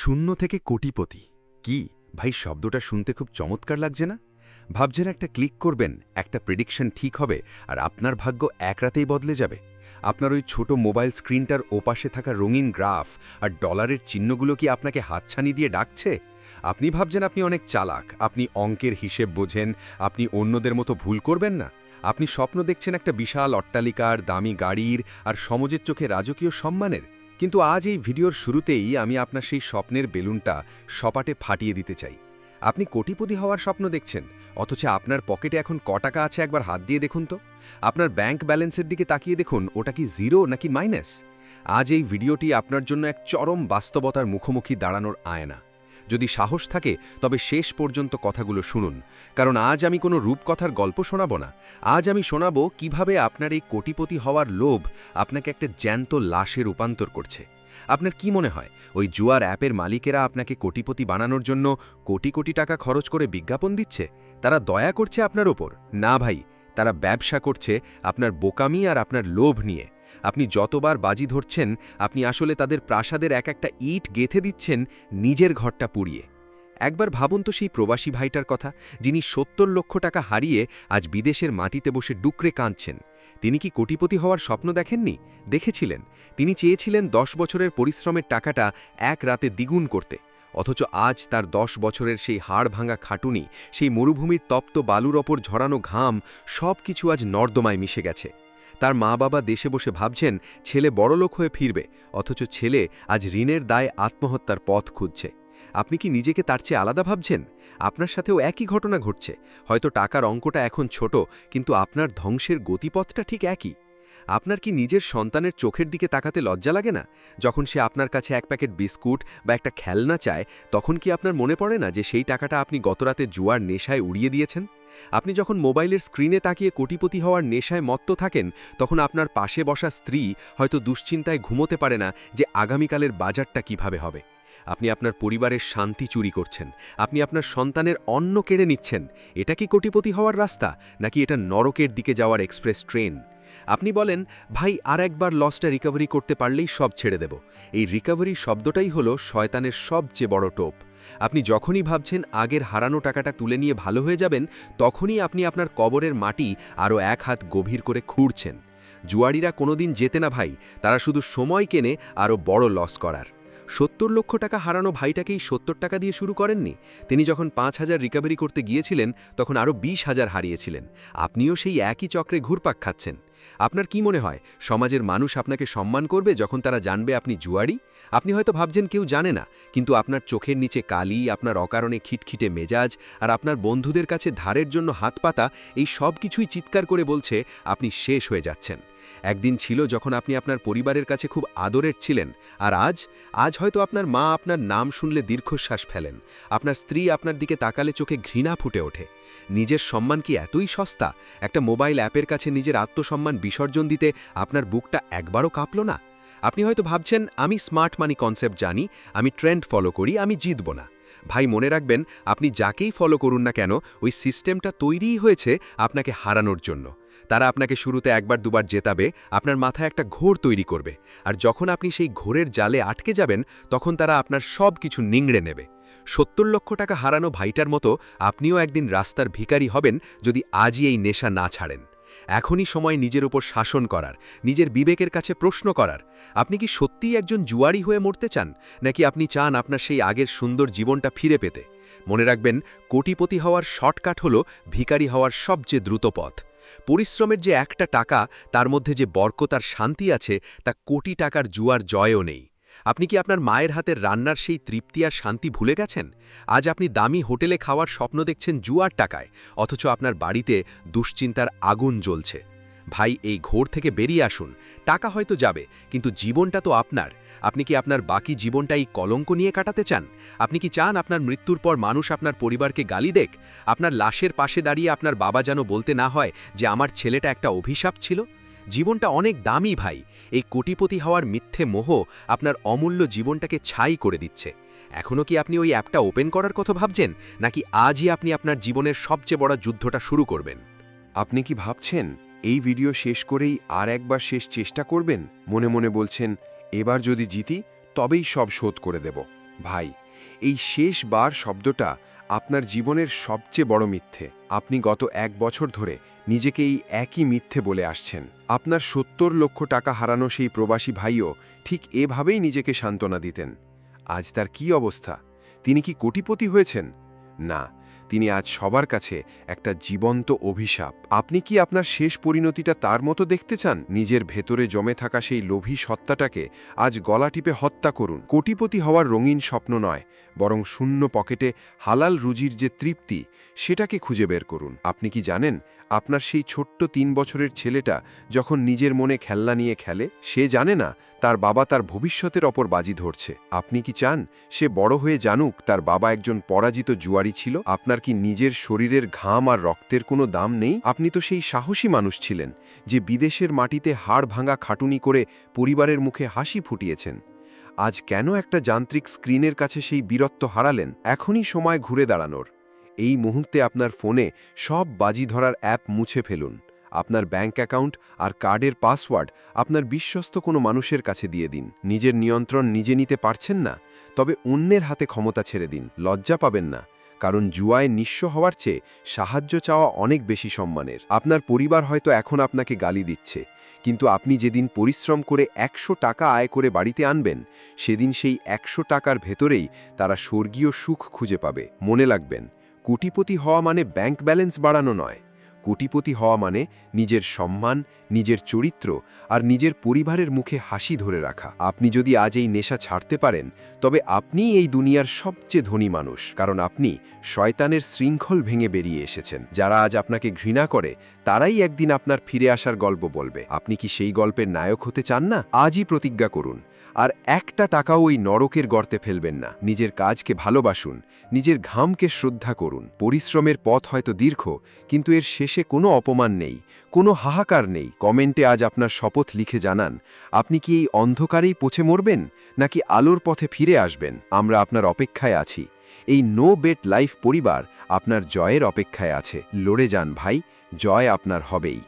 শূন্য থেকে কোটিপতি কি ভাই, শব্দটা শুনতে খুব চমৎকার লাগছে না? ভাবছেন একটা ক্লিক করবেন, একটা প্রেডিকশন ঠিক হবে আর আপনার ভাগ্য এক রাতেই বদলে যাবে। আপনার ওই ছোট মোবাইল স্ক্রিনটার ওপাশে থাকা রঙিন গ্রাফ আর ডলারের চিহ্নগুলো কি আপনাকে হাতছানি দিয়ে ডাকছে? আপনি ভাবছেন আপনি অনেক চালাক, আপনি অঙ্কের হিসেব বোঝেন, আপনি অন্যদের মতো ভুল করবেন না। আপনি স্বপ্ন দেখছেন একটা বিশাল অট্টালিকার, দামি গাড়ির আর সমাজের চোখে রাজকীয় সম্মানের। কিন্তু আজ এই ভিডিওর শুরুতেই আমি আপনার সেই স্বপ্নের বেলুনটা সপাটে ফাটিয়ে দিতে চাই। আপনি কোটিপতি হওয়ার স্বপ্ন দেখছেন, অথচ আপনার পকেটে এখন টাকা আছে একবার হাত দিয়ে দেখুন তো। আপনার ব্যাংক ব্যালেন্সের দিকে তাকিয়ে দেখুন, ওটা কি জিরো নাকি মাইনাস। আজ এই ভিডিওটি আপনার জন্য এক চরম বাস্তবতার মুখোমুখি দাঁড়ানোর আয়না। যদি সাহস থাকে তবে শেষ পর্যন্ত কথাগুলো শুনুন, কারণ আজ আমি কোনো রূপকথার গল্প শোনাব না। আজ আমি শোনাবো কিভাবে আপনার এই কোটিপতি হওয়ার লোভ আপনাকে একটা জ্যান্ত লাশে রূপান্তর করছে। আপনার কি মনে হয় ওই জুয়ার অ্যাপের মালিকেরা আপনাকে কোটিপতি বানানোর জন্য কোটি কোটি টাকা খরচ করে বিজ্ঞাপন দিচ্ছে? তারা দয়া করছে আপনার ওপর? না ভাই, তারা ব্যবসা করছে আপনার বোকামি আর আপনার লোভ নিয়ে। আপনি যতবার বাজি ধরছেন, আপনি আসলে তাদের প্রাসাদের এক একটা ইট গেঁথে দিচ্ছেন নিজের ঘরটা পুড়িয়ে। একবার ভাবুন তো সেই প্রবাসী ভাইটার কথা, যিনি ৭০ লক্ষ টাকা হারিয়ে আজ বিদেশের মাটিতে বসে ডুকরে কাঁদছেন। তিনি কি কোটিপতি হওয়ার স্বপ্ন দেখেননি? দেখেছিলেন। তিনি চেয়েছিলেন ১০ বছরের পরিশ্রমের টাকাটা এক রাতে দ্বিগুণ করতে। অথচ আজ তার ১০ বছরের সেই হাড় ভাঙা খাটুনি, সেই মরুভূমির তপ্ত বালুর ওপর ঝরানো ঘাম, সব কিছু আজ নর্দমায় মিশে গেছে। তার মা বাবা দেশে বসে ভাবছেন ছেলে বড়লোক হয়ে ফিরবে, অথচ ছেলে আজ ঋণের দায়ে আত্মহত্যার পথ খুঁজছে। আপনি কি নিজেকে তার চেয়ে আলাদা ভাবছেন? আপনার সাথেও একই ঘটনা ঘটছে। হয়তো টাকার অঙ্কটা এখন ছোট, কিন্তু আপনার ধ্বংসের গতিপথটা ঠিক একই। আপনার কি নিজের সন্তানের চোখের দিকে তাকাতে লজ্জা লাগে না? যখন সে আপনার কাছে এক প্যাকেট বিস্কুট বা একটা খেলনা চায়, তখন কি আপনার মনে পড়ে না যে সেই টাকাটা আপনি গতরাতে জুয়ার নেশায় উড়িয়ে দিয়েছেন? আপনি যখন মোবাইলের স্ক্রিনে তাকিয়ে কোটিপতি হওয়ার নেশায় মত্ত থাকেন, তখন আপনার পাশে বসা স্ত্রী হয়তো দুশ্চিন্তায় ঘুমোতে পারে না যে আগামীকালের বাজারটা কিভাবে হবে। আপনি আপনার পরিবারের শান্তি চুরি করছেন, আপনি আপনার সন্তানের অন্ন কেড়ে নিচ্ছেন। এটা কি কোটিপতি হওয়ার রাস্তা, নাকি এটা নরকের দিকে যাওয়ার এক্সপ্রেস ট্রেন? আপনি বলেন, ভাই আর একবার লসটা রিকভারি করতে পারলেই সব ছেড়ে দেব। এই রিকভারি শব্দটাই হলো শয়তানের সবচেয়ে বড় টোপ। আপনি যখনই ভাবছেন আগের হারানো টাকাটা তুলে নিয়ে ভালো হয়ে যাবেন, তখনই আপনি আপনার কবরের মাটি আরও এক হাত গভীর করে খুঁড়ছেন। জুয়ারিরা কোনোদিন জেতে না ভাই, তারা শুধু সময় কেনে আরও বড় লস করার। ৭০ লক্ষ টাকা হারানো ভাইটাকেই ৭০ টাকা দিয়ে শুরু করেননি। তিনি যখন ৫,০০০ রিকভারি করতে গিয়েছিলেন, তখন আরও ২০,০০০ হারিয়েছিলেন। আপনিও সেই একই চক্রে ঘুরপাক খাচ্ছেন। আপনার কি মনে হয় সমাজের মানুষ আপনাকে সম্মান করবে যখন তারা জানবে আপনি জুয়ারি? আপনি হয়তো ভাবছেন কেউ জানে না, কিন্তু আপনার চোখের নিচে কালি, আপনার অকারণে খিটখিটে মেজাজ আর আপনার বন্ধুদের কাছে ধারের জন্য হাত পাতা, এই সব কিছুই চিৎকার করে বলছে আপনি শেষ হয়ে যাচ্ছেন। একদিন ছিল যখন আপনি আপনার পরিবারের কাছে খুব আদরের ছিলেন, আর আজ হয়তো আপনার মা আপনার নাম শুনলে দীর্ঘশ্বাস ফেলেন, আপনার স্ত্রী আপনার দিকে তাকালে চোখে ঘৃণা ফুটে ওঠে। নিজের সম্মান কি এতই সস্তা? একটা মোবাইল অ্যাপের কাছে নিজের আত্মসম্মান বিসর্জন দিতে আপনার বুকটা একবারও কাঁপল না? আপনি হয়তো ভাবছেন, আমি স্মার্ট মানি কনসেপ্ট জানি, আমি ট্রেন্ড ফলো করি, আমি জিতব না। ভাই মনে রাখবেন, আপনি যাকেই ফলো করুন না কেন, ওই সিস্টেমটা তৈরিই হয়েছে আপনাকে হারানোর জন্য। তারা আপনাকে শুরুতে একবার দুবার জেতাবে, আপনার মাথায় একটা ঘোর তৈরি করবে, আর যখন আপনি সেই ঘোরের জালে আটকে যাবেন, তখন তারা আপনার সব কিছু নিংড়ে নেবে। ৭০ লক্ষ টাকা হারানো ভাইটার মতো আপনিও একদিন রাস্তার ভিখারি হবেন যদি আজই এই নেশা না ছাড়েন। এখনই সময় নিজের উপর শাসন করার, নিজের বিবেকের কাছে প্রশ্ন করার। আপনি কি সত্যিই একজন জুয়ারি হয়ে মরতে চান, নাকি আপনি চান আপনার সেই আগের সুন্দর জীবনটা ফিরে পেতে? মনে রাখবেন, কোটিপতি হওয়ার শর্টকাট হল ভিখারি হওয়ার সবচেয়ে দ্রুত পথ। পরিশ্রমের যে একটা টাকা, তার মধ্যে যে বরকত আর শান্তি আছে, তা কোটি টাকার জুয়ার জয়ও নেই। আপনি কি আপনার মায়ের হাতের রান্নার সেই তৃপ্তি আর শান্তি ভুলে গেছেন? আজ আপনি দামি হোটেলে খাওয়ার স্বপ্ন দেখছেন জুয়ার টাকায়, অথচ আপনার বাড়িতে দুশ্চিন্তার আগুন জ্বলছে। ভাই, এই ঘোর থেকে বেরিয়ে আসুন। টাকা হয়তো যাবে, কিন্তু জীবনটা তো আপনার। আপনি কি আপনার বাকি জীবনটা এই কলঙ্ক নিয়ে কাটাতে চান? আপনি কি চান আপনার মৃত্যুর পর মানুষ আপনার পরিবারকে গালি দেখ? আপনার লাশের পাশে দাঁড়িয়ে আপনার বাবা যেন বলতে না হয় যে আমার ছেলেটা একটা অভিশাপ ছিল? জীবনটা অনেক দামি ভাই। এই কোটিপতি হওয়ার মিথ্যে মোহ আপনার অমূল্য জীবনটাকে ছাই করে দিচ্ছে। এখনও কি আপনি ওই অ্যাপটা ওপেন করার কথা ভাবছেন, নাকি আজই আপনি আপনার জীবনের সবচেয়ে বড় যুদ্ধটা শুরু করবেন? আপনি কি ভাবছেন এই ভিডিও শেষ করেই আর একবার শেষ চেষ্টা করবেন? মনে মনে বলছেন, এবার যদি জিতি তবেই সব শোধ করে দেব। ভাই, এই শেষবার শব্দটা আপনার জীবনের সবচেয়ে বড় মিথ্যে। আপনি গত 1 বছর ধরে নিজেকে এই একই মিথ্যে বলে আসছেন। আপনার ৭০ লক্ষ টাকা হারানো সেই প্রবাসী ভাইও ঠিক এভাবেই নিজেকে সান্ত্বনা দিতেন। আজ তার কি অবস্থা? তিনি কি কোটিপতি হয়েছেন? না, তিনি আজ সবার কাছে একটা জীবন্ত অভিশাপ। আপনি কি আপনার শেষ পরিণতিটা তার মতো দেখতে চান? নিজের ভেতরে জমে থাকা সেই লোভী সত্তাটাকে আজ গলা টিপে হত্যা করুন। কোটিপতি হওয়ার রঙিন স্বপ্ন নয়, বরং শূন্য পকেটে হালাল রুজির যে তৃপ্তি, সেটাকে খুঁজে বের করুন। আপনি কি জানেন, আপনার সেই ছোট্ট ৩ বছরের ছেলেটা যখন নিজের মনে খেলনা নিয়ে খেলে, সে জানে না তার বাবা তার ভবিষ্যতের ওপর বাজি ধরছে। আপনি কি চান সে বড় হয়ে জানুক তার বাবা একজন পরাজিত জুয়ারি ছিল? আপনার কি নিজের শরীরের ঘাম আর রক্তের কোনো দাম নেই? আপনি তো সেই সাহসী মানুষ ছিলেন যে বিদেশের মাটিতে হাড় ভাঙা খাটুনি করে পরিবারের মুখে হাসি ফুটিয়েছেন। আজ কেন একটা যান্ত্রিক স্ক্রিনের কাছে সেই বীরত্ব হারালেন? এখনই সময় ঘুরে দাঁড়ানোর। এই মুহূর্তে আপনার ফোনে সব বাজি ধরার অ্যাপ মুছে ফেলুন। আপনার ব্যাংক অ্যাকাউন্ট আর কার্ডের পাসওয়ার্ড আপনার বিশ্বস্ত কোনো মানুষের কাছে দিয়ে দিন। নিজের নিয়ন্ত্রণ নিজে নিতে পারছেন না? তবে অন্যের হাতে ক্ষমতা ছেড়ে দিন। লজ্জা পাবেন না, কারণ জুয়ায় নিঃস্ব হওয়ার চেয়ে সাহায্য চাওয়া অনেক বেশি সম্মানের। আপনার পরিবার হয়তো এখন আপনাকে গালি দিচ্ছে, কিন্তু আপনি যেদিন পরিশ্রম করে ১০০ টাকা আয় করে বাড়িতে আনবেন, সেদিন সেই ১০০ টাকার ভেতরেই তারা স্বর্গীয় সুখ খুঁজে পাবে। মনে রাখবেন, কোটিপতি হওয়া মানে ব্যাংক ব্যালেন্স বাড়ানো নয়। কোটিপতি হওয়া মানে নিজের সম্মান, নিজের চরিত্র আর নিজের পরিবারের মুখে হাসি ধরে রাখা। আপনি যদি আজ এই নেশা ছাড়তে পারেন, তবে আপনিই এই দুনিয়ার সবচেয়ে ধনী মানুষ, কারণ আপনি শয়তানের শৃঙ্খল ভেঙে বেরিয়ে এসেছেন। যারা আজ আপনাকে ঘৃণা করে, তারাই একদিন আপনার ফিরে আসার গল্প বলবে। আপনি কি সেই গল্পের নায়ক হতে চান না? আজই প্রতিজ্ঞা করুন, আর একটা টাকাও ওই নরকের গর্তে ফেলবেন না। নিজের কাজকে ভালোবাসুন, নিজের ঘামকে শ্রদ্ধা করুন। পরিশ্রমের পথ হয়তো দীর্ঘ, কিন্তু এর শেষে কোনো অপমান নেই, কোনো হাহাকার নেই। কমেন্টে আজ আপনার শপথ লিখে জানান, আপনি কি এই অন্ধকারেই পচে মরবেন, নাকি আলোর পথে ফিরে আসবেন? আমরা আপনার অপেক্ষায় আছি। এই নো বেট লাইফ পরিবার আপনার জয়ের অপেক্ষায় আছে। লড়ে যান ভাই, জয় আপনার হবেই।